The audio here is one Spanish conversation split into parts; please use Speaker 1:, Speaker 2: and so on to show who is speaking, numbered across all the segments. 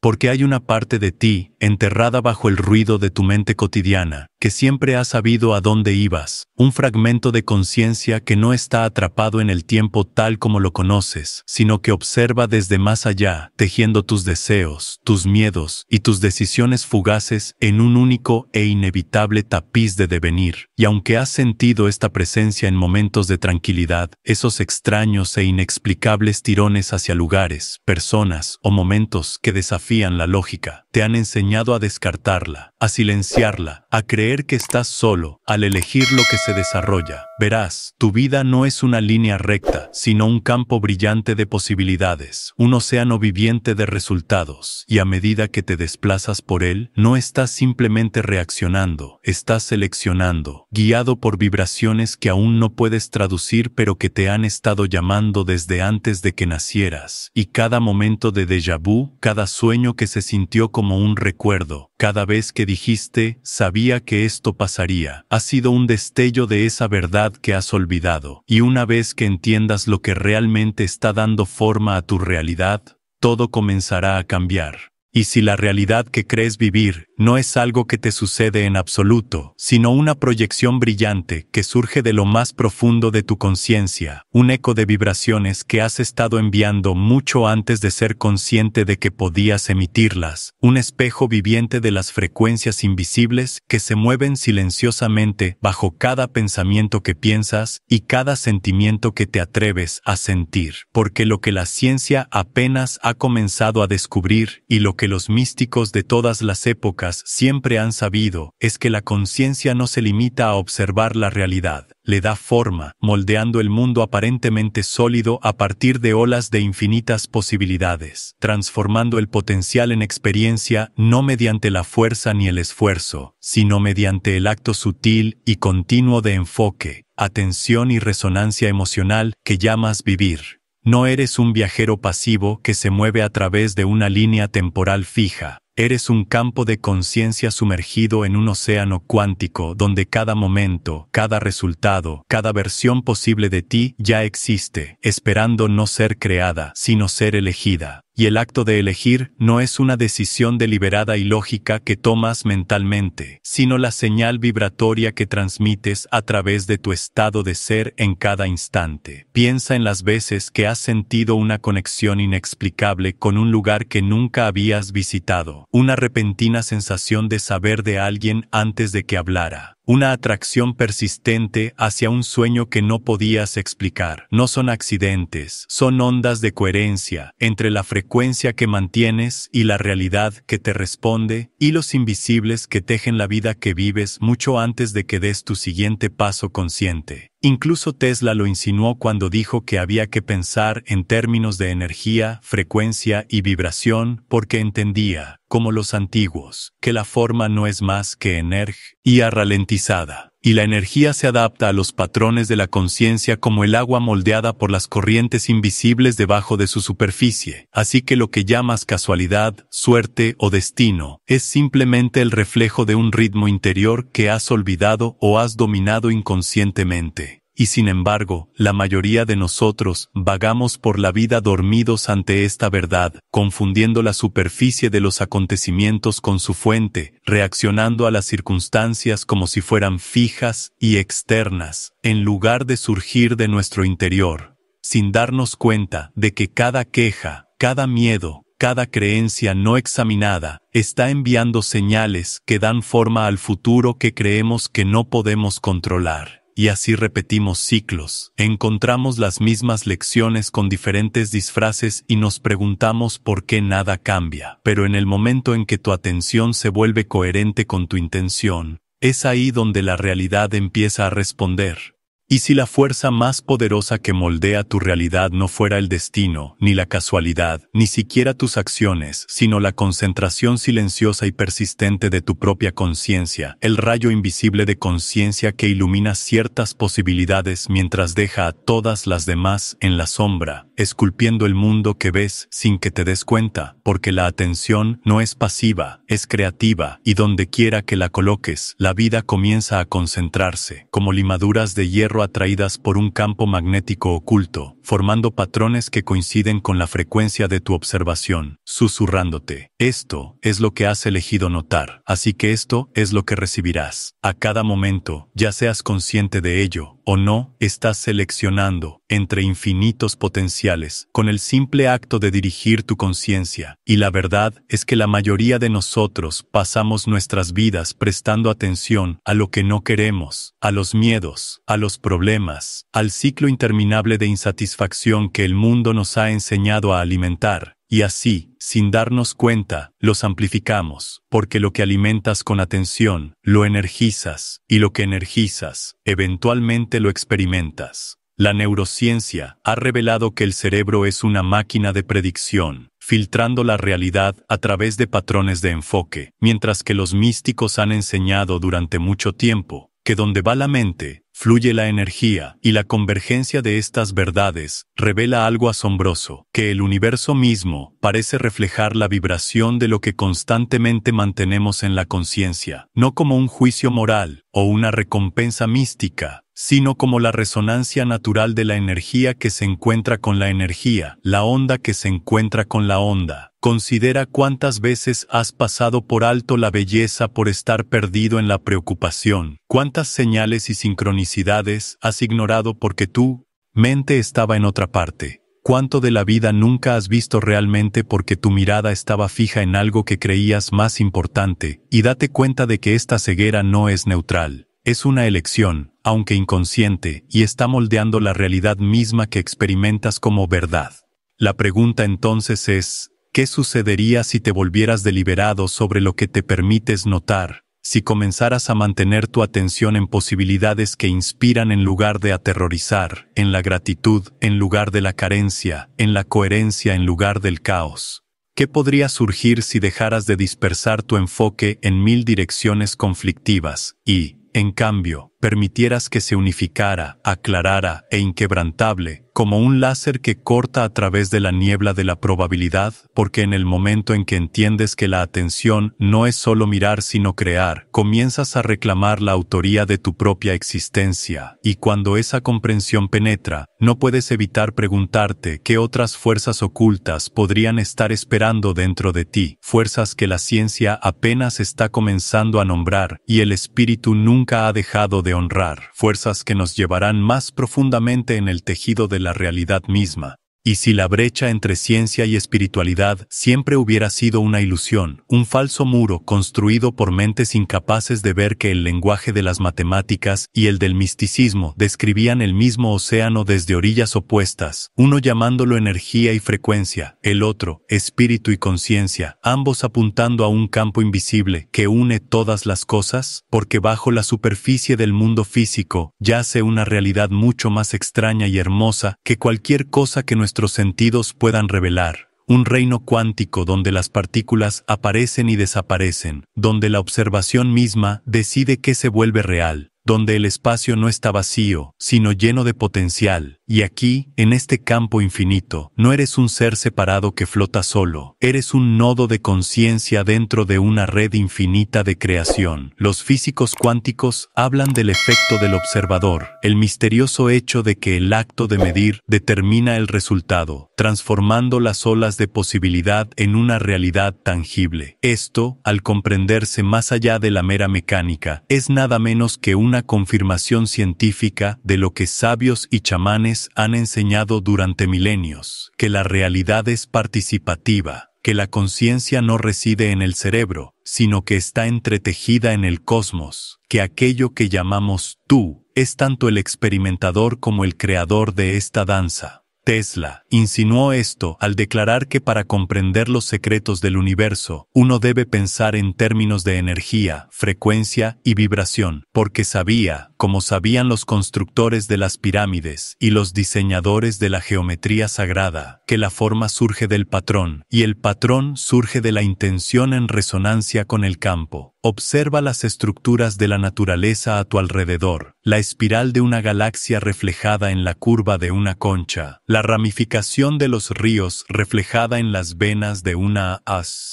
Speaker 1: Porque hay una parte de ti, enterrada bajo el ruido de tu mente cotidiana, que siempre ha sabido a dónde ibas, un fragmento de conciencia que no está atrapado en el tiempo tal como lo conoces, sino que observa desde más allá, tejiendo tus deseos, tus miedos y tus decisiones fugaces en un único e inevitable tapiz de devenir. Y aunque has sentido esta presencia en momentos de tranquilidad, esos extraños e inexplicables tirones hacia lugares, personas o momentos que desafían la lógica, te han enseñado a descartarla, a silenciarla, a creer que estás solo, al elegir lo que se desarrolla. Verás, tu vida no es una línea recta, sino un campo brillante de posibilidades, un océano viviente de resultados, y a medida que te desplazas por él, no estás simplemente reaccionando, estás seleccionando, guiado por vibraciones que aún no puedes traducir pero que te han estado llamando desde antes de que nacieras, y cada momento de déjà vu, cada sueño que se sintió como un recuerdo, cada vez que dijiste, sabía que esto pasaría, ha sido un destello de esa verdad que has olvidado, y una vez que entiendas lo que realmente está dando forma a tu realidad, todo comenzará a cambiar. Y si la realidad que crees vivir no es algo que te sucede en absoluto, sino una proyección brillante que surge de lo más profundo de tu conciencia, un eco de vibraciones que has estado enviando mucho antes de ser consciente de que podías emitirlas, un espejo viviente de las frecuencias invisibles que se mueven silenciosamente bajo cada pensamiento que piensas y cada sentimiento que te atreves a sentir, porque lo que la ciencia apenas ha comenzado a descubrir y lo que los místicos de todas las épocas siempre han sabido es que la conciencia no se limita a observar la realidad, le da forma, moldeando el mundo aparentemente sólido a partir de olas de infinitas posibilidades, transformando el potencial en experiencia no mediante la fuerza ni el esfuerzo, sino mediante el acto sutil y continuo de enfoque, atención y resonancia emocional que llamas vivir. No eres un viajero pasivo que se mueve a través de una línea temporal fija. Eres un campo de conciencia sumergido en un océano cuántico donde cada momento, cada resultado, cada versión posible de ti ya existe, esperando no ser creada, sino ser elegida. Y el acto de elegir no es una decisión deliberada y lógica que tomas mentalmente, sino la señal vibratoria que transmites a través de tu estado de ser en cada instante. Piensa en las veces que has sentido una conexión inexplicable con un lugar que nunca habías visitado, una repentina sensación de saber de alguien antes de que hablara. Una atracción persistente hacia un sueño que no podías explicar. No son accidentes, son ondas de coherencia entre la frecuencia que mantienes y la realidad que te responde, hilos invisibles que tejen la vida que vives mucho antes de que des tu siguiente paso consciente. Incluso Tesla lo insinuó cuando dijo que había que pensar en términos de energía, frecuencia y vibración porque entendía, como los antiguos, que la forma no es más que energía ralentizada. Y la energía se adapta a los patrones de la conciencia como el agua moldeada por las corrientes invisibles debajo de su superficie. Así que lo que llamas casualidad, suerte o destino, es simplemente el reflejo de un ritmo interior que has olvidado o has dominado inconscientemente. Y sin embargo, la mayoría de nosotros vagamos por la vida dormidos ante esta verdad, confundiendo la superficie de los acontecimientos con su fuente, reaccionando a las circunstancias como si fueran fijas y externas, en lugar de surgir de nuestro interior, sin darnos cuenta de que cada queja, cada miedo, cada creencia no examinada, está enviando señales que dan forma al futuro que creemos que no podemos controlar. Y así repetimos ciclos, encontramos las mismas lecciones con diferentes disfraces y nos preguntamos por qué nada cambia. Pero en el momento en que tu atención se vuelve coherente con tu intención, es ahí donde la realidad empieza a responder. Y si la fuerza más poderosa que moldea tu realidad no fuera el destino, ni la casualidad, ni siquiera tus acciones, sino la concentración silenciosa y persistente de tu propia conciencia, el rayo invisible de conciencia que ilumina ciertas posibilidades mientras deja a todas las demás en la sombra, esculpiendo el mundo que ves sin que te des cuenta, porque la atención no es pasiva, es creativa, y donde quiera que la coloques, la vida comienza a concentrarse, como limaduras de hierro cerebro atraídas por un campo magnético oculto, formando patrones que coinciden con la frecuencia de tu observación, susurrándote. Esto es lo que has elegido notar, así que esto es lo que recibirás. A cada momento, ya seas consciente de ello o no, estás seleccionando entre infinitos potenciales con el simple acto de dirigir tu conciencia. Y la verdad es que la mayoría de nosotros pasamos nuestras vidas prestando atención a lo que no queremos, a los miedos, a los problemas, al ciclo interminable de insatisfacción que el mundo nos ha enseñado a alimentar. Y así, sin darnos cuenta, los amplificamos, porque lo que alimentas con atención, lo energizas, y lo que energizas, eventualmente lo experimentas. La neurociencia ha revelado que el cerebro es una máquina de predicción, filtrando la realidad a través de patrones de enfoque, mientras que los místicos han enseñado durante mucho tiempo que donde va la mente, fluye la energía, y la convergencia de estas verdades revela algo asombroso, que el universo mismo parece reflejar la vibración de lo que constantemente mantenemos en la conciencia, no como un juicio moral o una recompensa mística, sino como la resonancia natural de la energía que se encuentra con la energía, la onda que se encuentra con la onda. Considera cuántas veces has pasado por alto la belleza por estar perdido en la preocupación, cuántas señales y sincronicidades has ignorado porque tu mente estaba en otra parte. Cuánto de la vida nunca has visto realmente porque tu mirada estaba fija en algo que creías más importante, y date cuenta de que esta ceguera no es neutral. Es una elección, aunque inconsciente, y está moldeando la realidad misma que experimentas como verdad. La pregunta entonces es, ¿qué sucedería si te volvieras deliberado sobre lo que te permites notar? Si comenzaras a mantener tu atención en posibilidades que inspiran en lugar de aterrorizar, en la gratitud en lugar de la carencia, en la coherencia en lugar del caos. ¿Qué podría surgir si dejaras de dispersar tu enfoque en 1000 direcciones conflictivas y, en cambio, permitieras que se unificara, aclarara e inquebrantable, como un láser que corta a través de la niebla de la probabilidad? Porque en el momento en que entiendes que la atención no es solo mirar sino crear, comienzas a reclamar la autoría de tu propia existencia, y cuando esa comprensión penetra, no puedes evitar preguntarte qué otras fuerzas ocultas podrían estar esperando dentro de ti, fuerzas que la ciencia apenas está comenzando a nombrar, y el espíritu nunca ha dejado de honrar, fuerzas que nos llevarán más profundamente en el tejido de la realidad misma. Y si la brecha entre ciencia y espiritualidad siempre hubiera sido una ilusión, un falso muro construido por mentes incapaces de ver que el lenguaje de las matemáticas y el del misticismo describían el mismo océano desde orillas opuestas, uno llamándolo energía y frecuencia, el otro, espíritu y conciencia, ambos apuntando a un campo invisible que une todas las cosas, porque bajo la superficie del mundo físico yace una realidad mucho más extraña y hermosa que cualquier cosa que nuestros sentidos puedan revelar, un reino cuántico donde las partículas aparecen y desaparecen, donde la observación misma decide qué se vuelve real, donde el espacio no está vacío, sino lleno de potencial. Y aquí, en este campo infinito, no eres un ser separado que flota solo, eres un nodo de conciencia dentro de una red infinita de creación. Los físicos cuánticos hablan del efecto del observador, el misterioso hecho de que el acto de medir determina el resultado, transformando las olas de posibilidad en una realidad tangible. Esto, al comprenderse más allá de la mera mecánica, es nada menos que una confirmación científica de lo que sabios y chamanes han enseñado durante milenios, que la realidad es participativa, que la conciencia no reside en el cerebro, sino que está entretejida en el cosmos, que aquello que llamamos tú es tanto el experimentador como el creador de esta danza. Tesla insinuó esto al declarar que para comprender los secretos del universo, uno debe pensar en términos de energía, frecuencia y vibración, porque sabía, como sabían los constructores de las pirámides y los diseñadores de la geometría sagrada, que la forma surge del patrón, y el patrón surge de la intención en resonancia con el campo. Observa las estructuras de la naturaleza a tu alrededor, la espiral de una galaxia reflejada en la curva de una concha, la ramificación de los ríos reflejada en las venas de una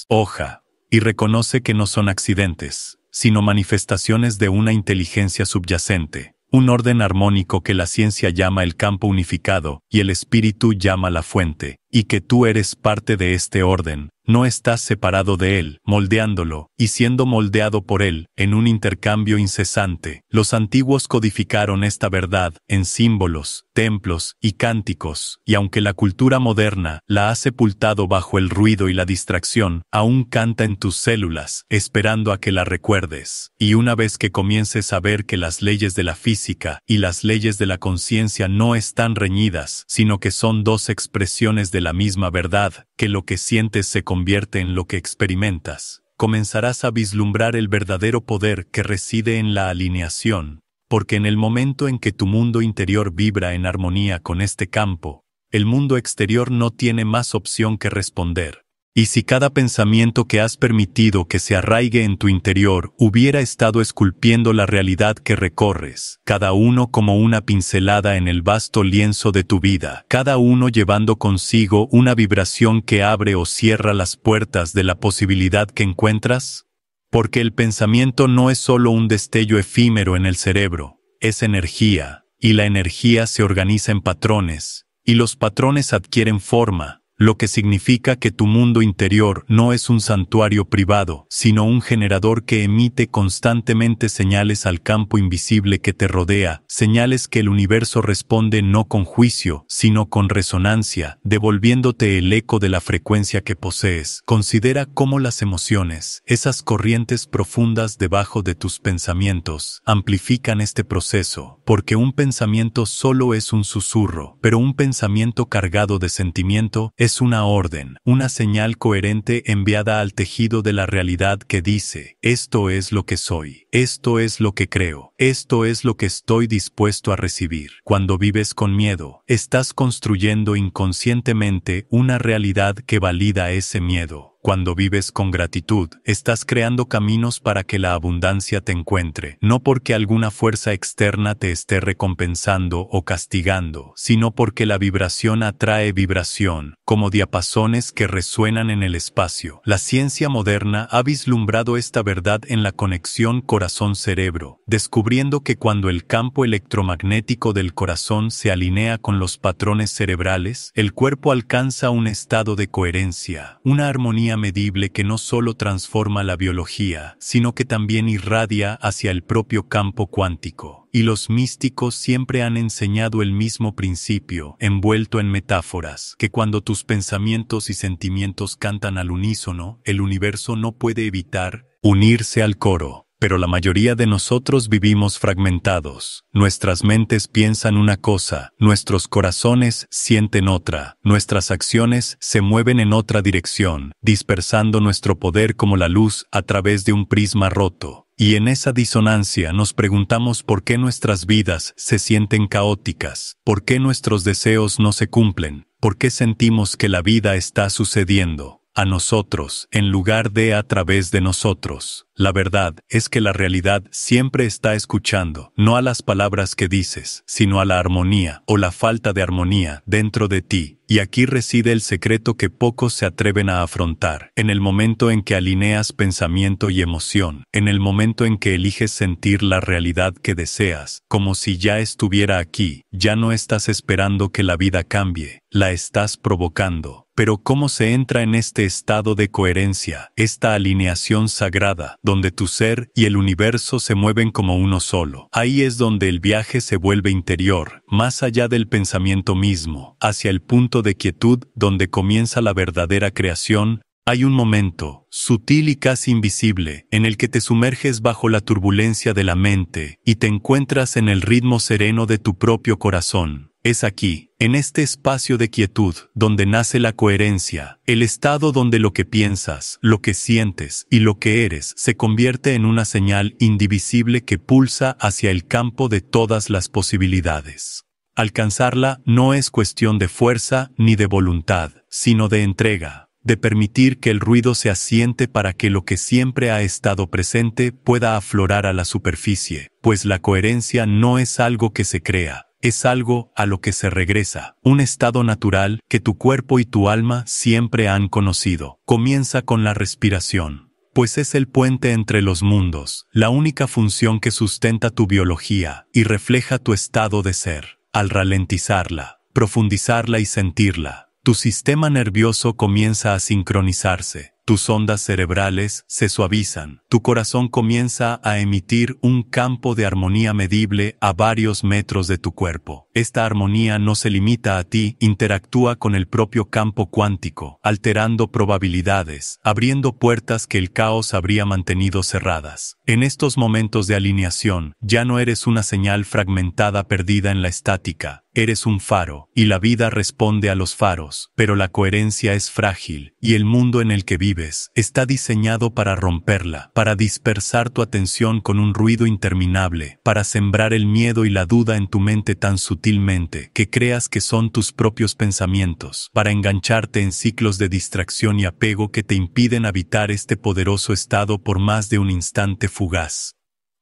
Speaker 1: hoja, y reconoce que no son accidentes, sino manifestaciones de una inteligencia subyacente. Un orden armónico que la ciencia llama el campo unificado y el espíritu llama la fuente, y que tú eres parte de este orden. No estás separado de él, moldeándolo, y siendo moldeado por él, en un intercambio incesante. Los antiguos codificaron esta verdad en símbolos, templos y cánticos, y aunque la cultura moderna la ha sepultado bajo el ruido y la distracción, aún canta en tus células, esperando a que la recuerdes. Y una vez que comiences a ver que las leyes de la física y las leyes de la conciencia no están reñidas, sino que son dos expresiones de la misma verdad, que lo que sientes se convierte en lo que experimentas, comenzarás a vislumbrar el verdadero poder que reside en la alineación, porque en el momento en que tu mundo interior vibra en armonía con este campo, el mundo exterior no tiene más opción que responder. Y si cada pensamiento que has permitido que se arraigue en tu interior hubiera estado esculpiendo la realidad que recorres, cada uno como una pincelada en el vasto lienzo de tu vida, cada uno llevando consigo una vibración que abre o cierra las puertas de la posibilidad que encuentras? Porque el pensamiento no es solo un destello efímero en el cerebro, es energía, y la energía se organiza en patrones, y los patrones adquieren forma, lo que significa que tu mundo interior no es un santuario privado, sino un generador que emite constantemente señales al campo invisible que te rodea, señales que el universo responde no con juicio, sino con resonancia, devolviéndote el eco de la frecuencia que posees. Considera cómo las emociones, esas corrientes profundas debajo de tus pensamientos, amplifican este proceso, porque un pensamiento solo es un susurro, pero un pensamiento cargado de sentimiento es una orden, una señal coherente enviada al tejido de la realidad que dice, esto es lo que soy, esto es lo que creo, esto es lo que estoy dispuesto a recibir. Cuando vives con miedo, estás construyendo inconscientemente una realidad que valida ese miedo. Cuando vives con gratitud, estás creando caminos para que la abundancia te encuentre, no porque alguna fuerza externa te esté recompensando o castigando, sino porque la vibración atrae vibración, como diapasones que resuenan en el espacio. La ciencia moderna ha vislumbrado esta verdad en la conexión corazón-cerebro, descubriendo que cuando el campo electromagnético del corazón se alinea con los patrones cerebrales, el cuerpo alcanza un estado de coherencia, una armonía medible que no solo transforma la biología, sino que también irradia hacia el propio campo cuántico. Y los místicos siempre han enseñado el mismo principio, envuelto en metáforas, que cuando tus pensamientos y sentimientos cantan al unísono, el universo no puede evitar unirse al coro. Pero la mayoría de nosotros vivimos fragmentados. Nuestras mentes piensan una cosa, nuestros corazones sienten otra, nuestras acciones se mueven en otra dirección, dispersando nuestro poder como la luz a través de un prisma roto. Y en esa disonancia nos preguntamos por qué nuestras vidas se sienten caóticas, por qué nuestros deseos no se cumplen, por qué sentimos que la vida está sucediendo a nosotros, en lugar de a través de nosotros. La verdad es que la realidad siempre está escuchando, no a las palabras que dices, sino a la armonía o la falta de armonía dentro de ti. Y aquí reside el secreto que pocos se atreven a afrontar. En el momento en que alineas pensamiento y emoción, en el momento en que eliges sentir la realidad que deseas, como si ya estuviera aquí, ya no estás esperando que la vida cambie, la estás provocando. Pero ¿cómo se entra en este estado de coherencia, esta alineación sagrada, donde tu ser y el universo se mueven como uno solo? Ahí es donde el viaje se vuelve interior, más allá del pensamiento mismo, hacia el punto de quietud donde comienza la verdadera creación. Hay un momento, sutil y casi invisible, en el que te sumerges bajo la turbulencia de la mente y te encuentras en el ritmo sereno de tu propio corazón. Es aquí, en este espacio de quietud, donde nace la coherencia, el estado donde lo que piensas, lo que sientes y lo que eres se convierte en una señal indivisible que pulsa hacia el campo de todas las posibilidades. Alcanzarla no es cuestión de fuerza ni de voluntad, sino de entrega, de permitir que el ruido se asiente para que lo que siempre ha estado presente pueda aflorar a la superficie, pues la coherencia no es algo que se crea. Es algo a lo que se regresa, un estado natural que tu cuerpo y tu alma siempre han conocido. Comienza con la respiración. pues es el puente entre los mundos, la única función que sustenta tu biología y refleja tu estado de ser. Al ralentizarla, profundizarla y sentirla, tu sistema nervioso comienza a sincronizarse. Tus ondas cerebrales se suavizan, tu corazón comienza a emitir un campo de armonía medible a varios metros de tu cuerpo. Esta armonía no se limita a ti, interactúa con el propio campo cuántico, alterando probabilidades, abriendo puertas que el caos habría mantenido cerradas. En estos momentos de alineación, ya no eres una señal fragmentada perdida en la estática. Eres un faro, y la vida responde a los faros, pero la coherencia es frágil, y el mundo en el que vives está diseñado para romperla, para dispersar tu atención con un ruido interminable, para sembrar el miedo y la duda en tu mente tan sutilmente que creas que son tus propios pensamientos, para engancharte en ciclos de distracción y apego que te impiden habitar este poderoso estado por más de un instante fugaz.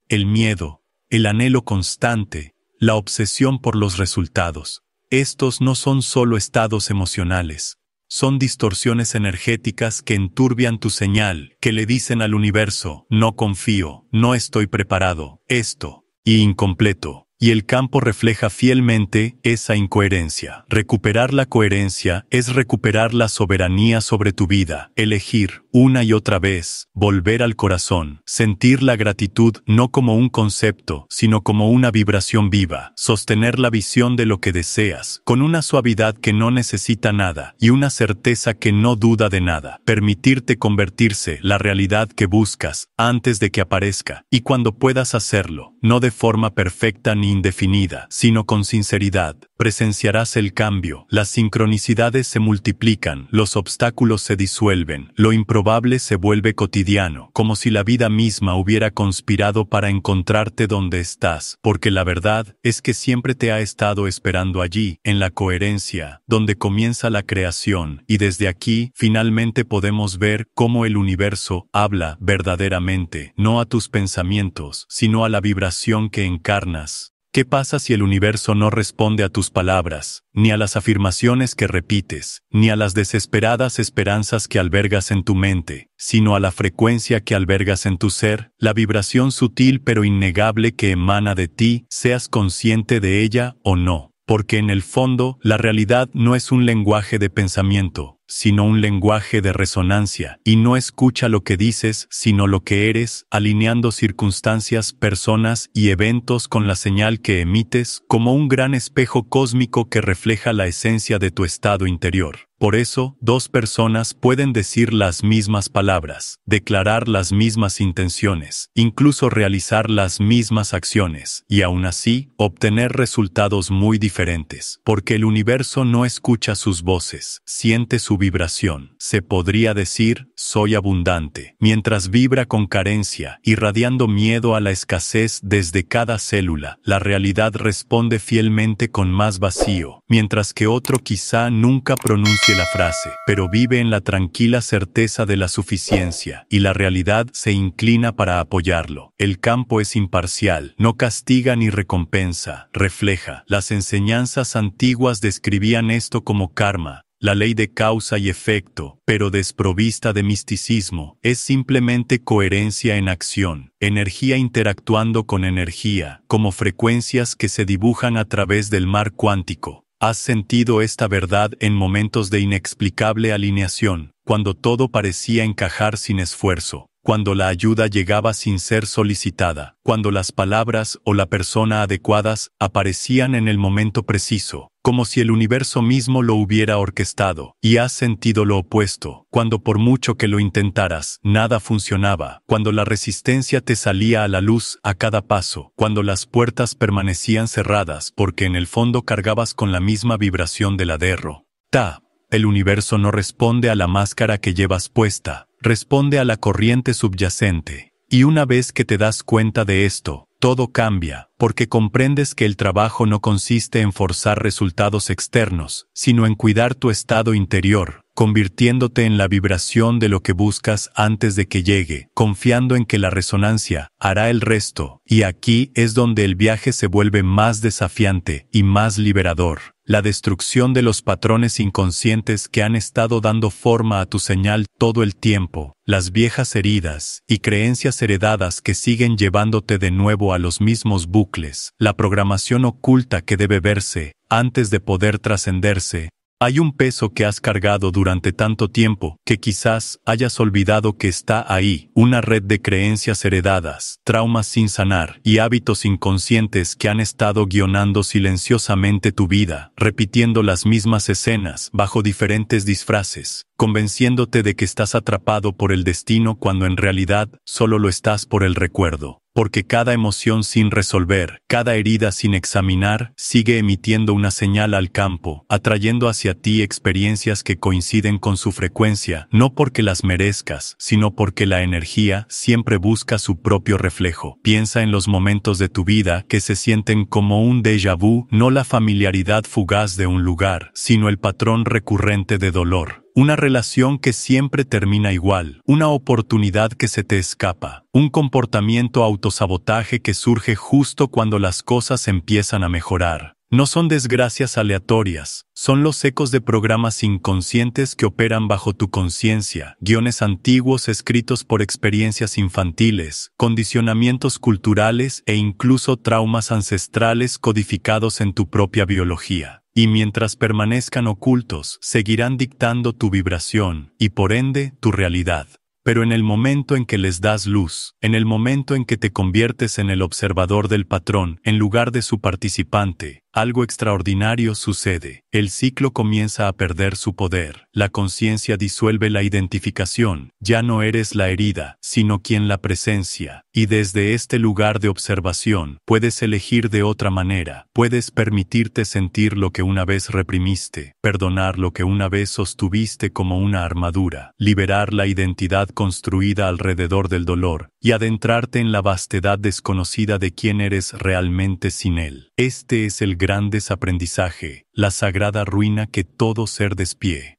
Speaker 1: El miedo, el anhelo constante, la obsesión por los resultados. Estos no son solo estados emocionales. Son distorsiones energéticas que enturbian tu señal, que le dicen al universo, no confío, no estoy preparado, esto, y incompleto. Y el campo refleja fielmente esa incoherencia. Recuperar la coherencia es recuperar la soberanía sobre tu vida, elegir una y otra vez, volver al corazón, sentir la gratitud no como un concepto, sino como una vibración viva, sostener la visión de lo que deseas, con una suavidad que no necesita nada y una certeza que no duda de nada, permitirte convertirse la realidad que buscas antes de que aparezca, y cuando puedas hacerlo, no de forma perfecta ni indefinida, sino con sinceridad, presenciarás el cambio, las sincronicidades se multiplican, los obstáculos se disuelven, lo improbable se vuelve cotidiano, como si la vida misma hubiera conspirado para encontrarte donde estás, porque la verdad es que siempre te ha estado esperando allí, en la coherencia, donde comienza la creación, y desde aquí, finalmente podemos ver cómo el universo habla verdaderamente, no a tus pensamientos, sino a la vibración que encarnas. ¿Qué pasa si el universo no responde a tus palabras, ni a las afirmaciones que repites, ni a las desesperadas esperanzas que albergas en tu mente, sino a la frecuencia que albergas en tu ser, la vibración sutil pero innegable que emana de ti, seas consciente de ella o no? Porque en el fondo, la realidad no es un lenguaje de pensamiento, sino un lenguaje de resonancia, y no escucha lo que dices, sino lo que eres, alineando circunstancias, personas y eventos con la señal que emites, como un gran espejo cósmico que refleja la esencia de tu estado interior. Por eso, dos personas pueden decir las mismas palabras, declarar las mismas intenciones, incluso realizar las mismas acciones, y aún así, obtener resultados muy diferentes, porque el universo no escucha sus voces, siente su vibración. Se podría decir, soy abundante, mientras vibra con carencia, irradiando miedo a la escasez desde cada célula. La realidad responde fielmente con más vacío, mientras que otro quizá nunca pronuncie la frase, pero vive en la tranquila certeza de la suficiencia, y la realidad se inclina para apoyarlo. El campo es imparcial, no castiga ni recompensa, refleja. Las enseñanzas antiguas describían esto como karma, la ley de causa y efecto, pero desprovista de misticismo, es simplemente coherencia en acción, energía interactuando con energía, como frecuencias que se dibujan a través del mar cuántico. ¿Has sentido esta verdad en momentos de inexplicable alineación, cuando todo parecía encajar sin esfuerzo, cuando la ayuda llegaba sin ser solicitada, cuando las palabras o la persona adecuadas aparecían en el momento preciso, como si el universo mismo lo hubiera orquestado? Y has sentido lo opuesto, cuando por mucho que lo intentaras, nada funcionaba, cuando la resistencia te salía a la luz a cada paso, cuando las puertas permanecían cerradas porque en el fondo cargabas con la misma vibración de la derrota. El universo no responde a la máscara que llevas puesta, responde a la corriente subyacente. Y una vez que te das cuenta de esto, todo cambia, porque comprendes que el trabajo no consiste en forzar resultados externos, sino en cuidar tu estado interior, convirtiéndote en la vibración de lo que buscas antes de que llegue, confiando en que la resonancia hará el resto, y aquí es donde el viaje se vuelve más desafiante y más liberador. La destrucción de los patrones inconscientes que han estado dando forma a tu señal todo el tiempo, las viejas heridas y creencias heredadas que siguen llevándote de nuevo a los mismos bucles, la programación oculta que debe verse antes de poder trascenderse. Hay un peso que has cargado durante tanto tiempo que quizás hayas olvidado que está ahí, una red de creencias heredadas, traumas sin sanar y hábitos inconscientes que han estado guionando silenciosamente tu vida, repitiendo las mismas escenas bajo diferentes disfraces, convenciéndote de que estás atrapado por el destino cuando en realidad solo lo estás por el recuerdo. Porque cada emoción sin resolver, cada herida sin examinar, sigue emitiendo una señal al campo, atrayendo hacia ti experiencias que coinciden con su frecuencia, no porque las merezcas, sino porque la energía siempre busca su propio reflejo. Piensa en los momentos de tu vida que se sienten como un déjà vu, no la familiaridad fugaz de un lugar, sino el patrón recurrente de dolor. Una relación que siempre termina igual, una oportunidad que se te escapa, un comportamiento autosabotaje que surge justo cuando las cosas empiezan a mejorar. No son desgracias aleatorias, son los ecos de programas inconscientes que operan bajo tu conciencia, guiones antiguos escritos por experiencias infantiles, condicionamientos culturales e incluso traumas ancestrales codificados en tu propia biología. Y mientras permanezcan ocultos, seguirán dictando tu vibración y por ende tu realidad. Pero en el momento en que les das luz, en el momento en que te conviertes en el observador del patrón en lugar de su participante, algo extraordinario sucede. El ciclo comienza a perder su poder. La conciencia disuelve la identificación. Ya no eres la herida, sino quien la presencia. Y desde este lugar de observación, puedes elegir de otra manera. Puedes permitirte sentir lo que una vez reprimiste, perdonar lo que una vez sostuviste como una armadura, liberar la identidad construida alrededor del dolor, y adentrarte en la vastedad desconocida de quién eres realmente sin él. Este es el gran desaprendizaje, la sagrada ruina que todo ser despié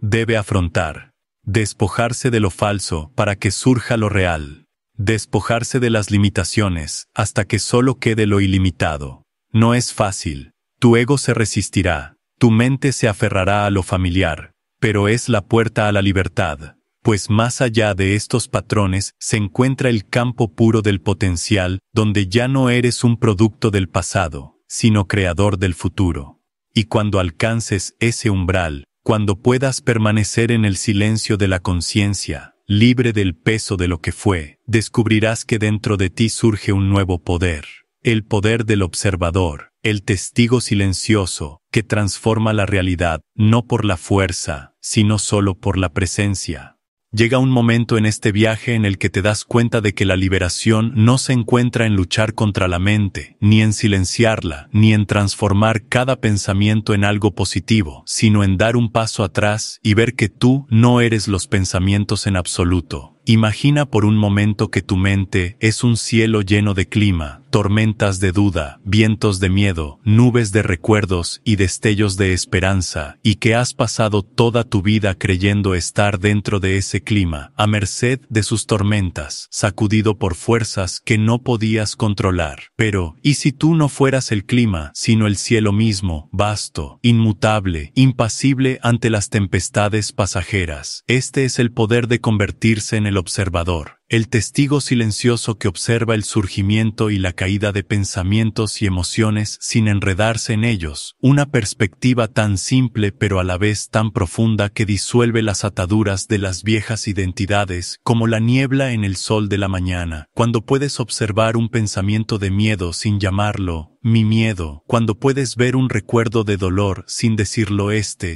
Speaker 1: debe afrontar. Despojarse de lo falso para que surja lo real. Despojarse de las limitaciones hasta que solo quede lo ilimitado. No es fácil. Tu ego se resistirá. Tu mente se aferrará a lo familiar. Pero es la puerta a la libertad. Pues más allá de estos patrones se encuentra el campo puro del potencial, donde ya no eres un producto del pasado, sino creador del futuro. Y cuando alcances ese umbral, cuando puedas permanecer en el silencio de la conciencia, libre del peso de lo que fue, descubrirás que dentro de ti surge un nuevo poder, el poder del observador, el testigo silencioso, que transforma la realidad, no por la fuerza, sino solo por la presencia. Llega un momento en este viaje en el que te das cuenta de que la liberación no se encuentra en luchar contra la mente, ni en silenciarla, ni en transformar cada pensamiento en algo positivo, sino en dar un paso atrás y ver que tú no eres los pensamientos en absoluto. Imagina por un momento que tu mente es un cielo lleno de clima, tormentas de duda, vientos de miedo, nubes de recuerdos y destellos de esperanza, y que has pasado toda tu vida creyendo estar dentro de ese clima, a merced de sus tormentas, sacudido por fuerzas que no podías controlar. Pero, ¿y si tú no fueras el clima, sino el cielo mismo, vasto, inmutable, impasible ante las tempestades pasajeras? Este es el poder de convertirse en el observador, el testigo silencioso que observa el surgimiento y la caída de pensamientos y emociones sin enredarse en ellos, una perspectiva tan simple pero a la vez tan profunda que disuelve las ataduras de las viejas identidades como la niebla en el sol de la mañana. Cuando puedes observar un pensamiento de miedo sin llamarlo mi miedo, cuando puedes ver un recuerdo de dolor sin decirlo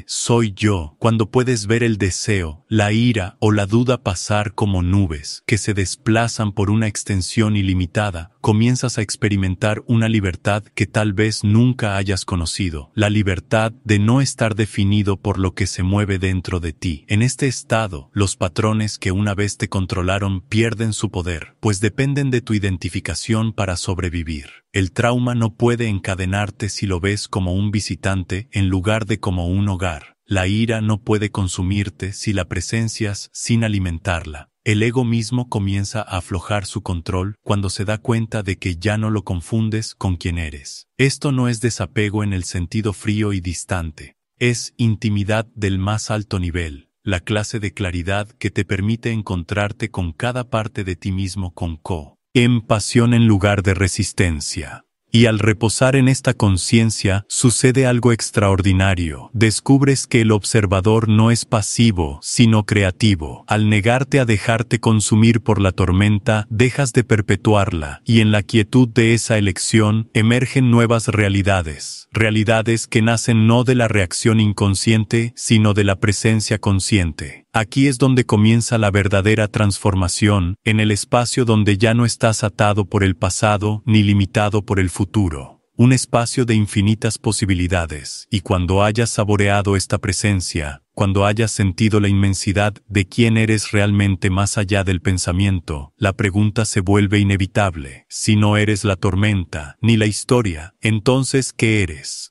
Speaker 1: soy yo, cuando puedes ver el deseo, la ira o la duda pasar como nubes que se desplazan por una extensión ilimitada, comienzas a experimentar una libertad que tal vez nunca hayas conocido, la libertad de no estar definido por lo que se mueve dentro de ti. En este estado, los patrones que una vez te controlaron pierden su poder, pues dependen de tu identificación para sobrevivir. El trauma no puede encadenarte si lo ves como un visitante en lugar de como un hogar. La ira no puede consumirte si la presencias sin alimentarla. El ego mismo comienza a aflojar su control cuando se da cuenta de que ya no lo confundes con quien eres. Esto no es desapego en el sentido frío y distante. Es intimidad del más alto nivel, la clase de claridad que te permite encontrarte con cada parte de ti mismo con compasión en lugar de resistencia. Y al reposar en esta conciencia, sucede algo extraordinario. Descubres que el observador no es pasivo, sino creativo. Al negarte a dejarte consumir por la tormenta, dejas de perpetuarla, y en la quietud de esa elección, emergen nuevas realidades. Realidades que nacen no de la reacción inconsciente, sino de la presencia consciente. Aquí es donde comienza la verdadera transformación, en el espacio donde ya no estás atado por el pasado ni limitado por el futuro. Un espacio de infinitas posibilidades, y cuando hayas saboreado esta presencia, cuando hayas sentido la inmensidad de quién eres realmente más allá del pensamiento, la pregunta se vuelve inevitable. Si no eres la tormenta, ni la historia, entonces ¿qué eres?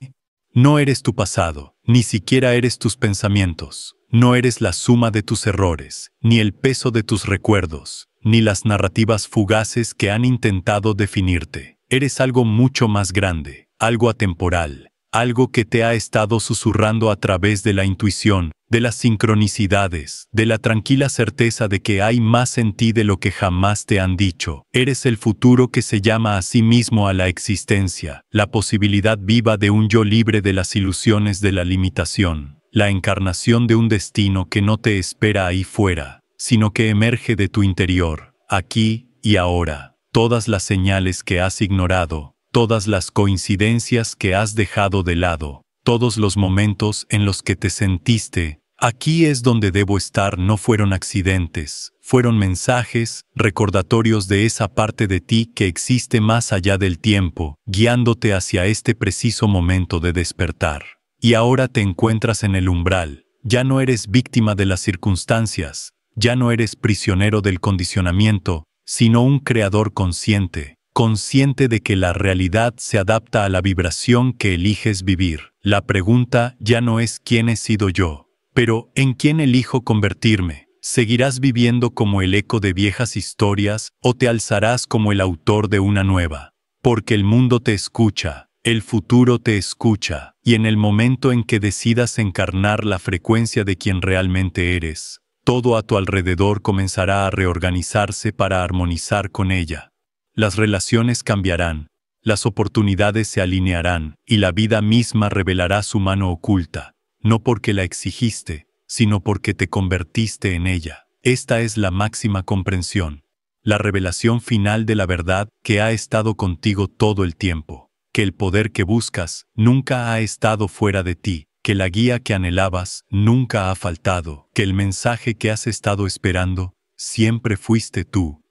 Speaker 1: No eres tu pasado, ni siquiera eres tus pensamientos. No eres la suma de tus errores, ni el peso de tus recuerdos, ni las narrativas fugaces que han intentado definirte. Eres algo mucho más grande, algo atemporal, algo que te ha estado susurrando a través de la intuición, de las sincronicidades, de la tranquila certeza de que hay más en ti de lo que jamás te han dicho. Eres el futuro que se llama a sí mismo a la existencia, la posibilidad viva de un yo libre de las ilusiones de la limitación. La encarnación de un destino que no te espera ahí fuera, sino que emerge de tu interior, aquí y ahora. Todas las señales que has ignorado, todas las coincidencias que has dejado de lado, todos los momentos en los que te sentiste, aquí es donde debo estar, no fueron accidentes, fueron mensajes, recordatorios de esa parte de ti que existe más allá del tiempo, guiándote hacia este preciso momento de despertar. Y ahora te encuentras en el umbral, ya no eres víctima de las circunstancias, ya no eres prisionero del condicionamiento, sino un creador consciente, consciente de que la realidad se adapta a la vibración que eliges vivir. La pregunta ya no es quién he sido yo, pero ¿en quién elijo convertirme? ¿Seguirás viviendo como el eco de viejas historias o te alzarás como el autor de una nueva? Porque el mundo te escucha. El futuro te escucha, y en el momento en que decidas encarnar la frecuencia de quien realmente eres, todo a tu alrededor comenzará a reorganizarse para armonizar con ella. Las relaciones cambiarán, las oportunidades se alinearán, y la vida misma revelará su mano oculta, no porque la exigiste, sino porque te convertiste en ella. Esta es la máxima comprensión, la revelación final de la verdad que ha estado contigo todo el tiempo. Que el poder que buscas nunca ha estado fuera de ti, que la guía que anhelabas nunca ha faltado, que el mensaje que has estado esperando siempre fuiste tú.